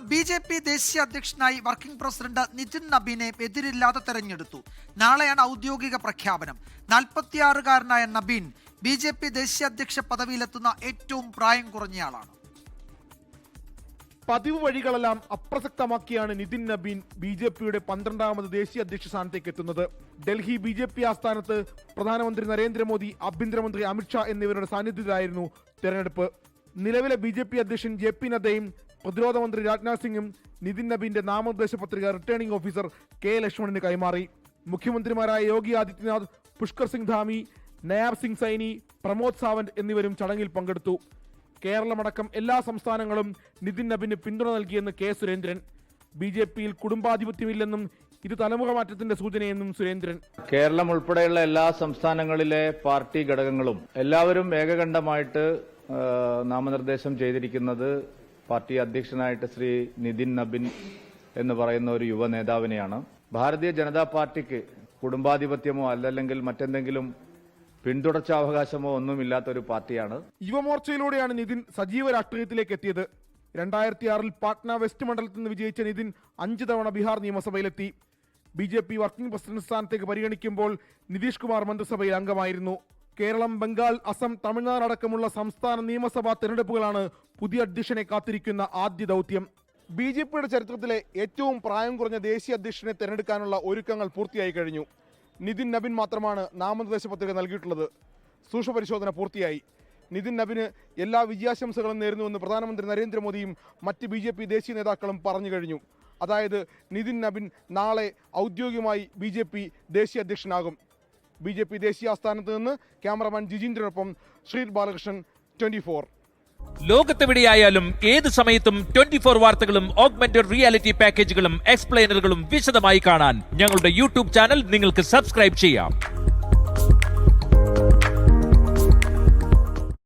BJP. ദേശീയ അധ്യക്ഷനായി working president Nitin നബീനെ എതിരില്ലാതെ തെരഞ്ഞെടുത്തു. നാളെയാണ് ഔദ്യോഗിക പ്രഖ്യാപനം. 46-കാരനായ നബീൻ ബി.ജെ.പി. ദേശീയ അധ്യക്ഷ പദവിയിലെത്തുന്ന ഏറ്റവും പ്രായം കുറഞ്ഞയാളാണ്. പതിവ് വഴികളെല്ലാം അപ്രസക്തമാക്കിയാണ് നിതിൻ നബീൻ ബി.ജെ.പിയുടെ 12ാമത് ദേശീയ അധ്യക്ഷ സ്ഥാനത്തേക്ക് എത്തുന്നത്. ഡൽഹി ബി.ജെ.പി. ആസ്ഥാനത്ത് പ്രധാനമന്ത്രി നരേന്ദ്രമോദി, ആഭ്യന്തരമന്ത്രി അമിത്ഷാ എന്നിവരുടെ സാന്നിധ്യത്തിലായിരുന്നു തെരഞ്ഞെടുപ്പ്. നിലവിലെ ബി.ജെ.പി. അധ്യക്ഷൻ ജെ.പി. നദ്ദയും പ്രതിരോധ മന്ത്രി രാജ്നാഥ് സിംഗും നിതിൻ നബീന്റെ നാമനിർദ്ദേശ പത്രിക റിട്ടേണിംഗ് ഓഫീസർ കെ ലക്ഷ്മണന് കൈമാറി. മുഖ്യമന്ത്രിമാരായ യോഗി ആദിത്യനാഥ്, പുഷ്കർ സിംഗ് ധാമി, നയാബ് സിംഗ് സൈനി, പ്രമോദ് സാവന്ത് എന്നിവരും ചടങ്ങിൽ പങ്കെടുത്തു. കേരളമടക്കം എല്ലാ സംസ്ഥാനങ്ങളും നിതിൻ നബീന് പിന്തുണ നൽകിയെന്ന് കെ സുരേന്ദ്രൻ. ബി.ജെ.പിയിൽ കുടുംബാധിപത്യമില്ലെന്നും ഇത് തലമുറ മാറ്റത്തിന്റെ സൂചനയെന്നും സുരേന്ദ്രൻ. കേരളം ഉൾപ്പെടെയുള്ള എല്ലാ സംസ്ഥാനങ്ങളിലെ പാർട്ടി ഘടകങ്ങളും എല്ലാവരും ഏകകണ്ഠമായിട്ട് നാമനിർദ്ദേശം ചെയ്തിരിക്കുന്നത് പാർട്ടി അധ്യക്ഷനായിട്ട് ശ്രീ നിതിൻ നബീൻ എന്ന് പറയുന്ന ഒരു യുവ നേതാവിനെയാണ്. ഭാരതീയ ജനതാ പാർട്ടിക്ക് കുടുംബാധിപത്യമോ അല്ലെങ്കിൽ മറ്റെന്തെങ്കിലും പിന്തുടർച്ചാവകാശമോ ഒന്നുമില്ലാത്ത ഒരു പാർട്ടിയാണ്. യുവമോർച്ചയിലൂടെയാണ് നിതിൻ സജീവ രാഷ്ട്രീയത്തിലേക്ക് എത്തിയത്. 2006 പാട്ന വെസ്റ്റ് മണ്ഡലത്തിൽ നിന്ന് വിജയിച്ച നിതിൻ 5 തവണ ബീഹാർ നിയമസഭയിലെത്തി. ബി.ജെ.പി. വർക്കിംഗ് പ്രസിഡന്റ് സ്ഥാനത്തേക്ക് പരിഗണിക്കുമ്പോൾ നിതീഷ് കുമാർ മന്ത്രിസഭയിൽ അംഗമായിരുന്നു. കേരളം, ബംഗാൾ, അസം, തമിഴ്നാട് അടക്കമുള്ള സംസ്ഥാന നിയമസഭാ തെരഞ്ഞെടുപ്പുകളാണ് പുതിയ അധ്യക്ഷനെ കാത്തിരിക്കുന്ന ആദ്യ ദൗത്യം. ബി.ജെ.പിയുടെ ചരിത്രത്തിലെ ഏറ്റവും പ്രായം കുറഞ്ഞ ദേശീയ അധ്യക്ഷനെ തെരഞ്ഞെടുക്കാനുള്ള ഒരുക്കങ്ങൾ പൂർത്തിയായി കഴിഞ്ഞു. നിതിൻ നബീൻ മാത്രമാണ് നാമനിർദ്ദേശ പത്രിക നൽകിയിട്ടുള്ളത്. സൂക്ഷ്മപരിശോധന പൂർത്തിയായി. നിതിൻ നബീന് എല്ലാ വിജയാശംസകളും നേരുന്നുവെന്ന് പ്രധാനമന്ത്രി നരേന്ദ്രമോദിയും മറ്റ് ബി.ജെ.പി. ദേശീയ നേതാക്കളും പറഞ്ഞു കഴിഞ്ഞു. അതായത് നിതിൻ നബീൻ നാളെ ഔദ്യോഗികമായി ബി.ജെ.പി. ദേശീയ അധ്യക്ഷനാകും. ബി.ജെ.പി. ദേശീയ ആസ്ഥാനത്ത് നിന്ന് ക്യാമറമാൻ ജിജീന്ദ്രനൊപ്പം ശ്രീ ബാലകൃഷ്ണൻ, 24. ലോകത്തെവിടെയായാലും ഏത് സമയത്തും 24 വാർത്തകളും ഓഗ്മെന്റഡ് റിയാലിറ്റി പാക്കേജുകളും എക്സ്പ്ലെയിനറുകളും വിശദമായി കാണാൻ ഞങ്ങളുടെ യൂട്യൂബ് ചാനൽ നിങ്ങൾക്ക് സബ്സ്ക്രൈബ് ചെയ്യാം.